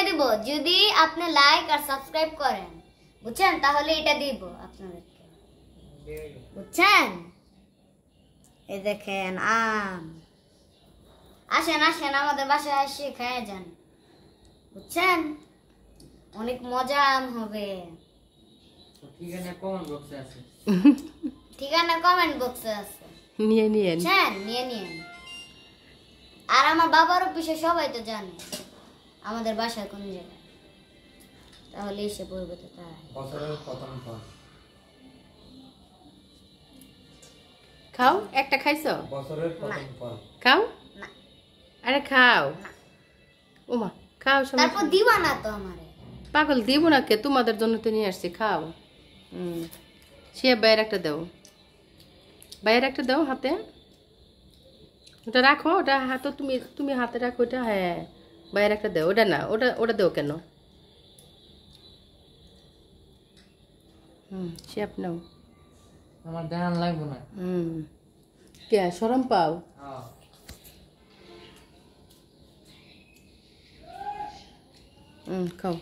দিয়ে দিব যদি আপনি লাইক আর সাবস্ক্রাইব করেন, বুঝছেন? তাহলে এটা দিব আপনাদেরকে, বুঝছেন? এই দেখেন আম, আসেন আসেন আমাদের বাসায় এসে খেয়ে যান, বুঝছেন? অনেক মজা আম হবে। ঠিকানা কমেন্ট বক্সে আছে, ঠিকানা কমেন্ট বক্সে আছে, নিয়ে নিয়েন, বুঝছেন? নিয়ে নিয়েন। আর আমার বাবার অফিসে সবাই তো জানে আমাদের বাসা কোন জায়গায়, তাহলে এসে পড়বে তো তাই। বছরের প্রথম ফল, খাও। একটা খাইছো? বছরের প্রথম ফল খাও। না আরে খাও। ওমা খাও। তারপর দিবা না তো আমারে? পাগল, দিব না কে, তোমাদের জন্য তো নিয়ে আসছি, খাও। সে বাইরে একটা দাও, বাইরে একটা দাও হাতে। ওটা রাখো, ওটা হাতে, তুমি তুমি হাতে রাখো ওটা। হ্যাঁ, বাইরে একটা দাও। ওটা না, ওটা ওটা দাও কেন? সে আপনাও। আমার ধ্যান লাগবে না। কে শরম পাও? খাও।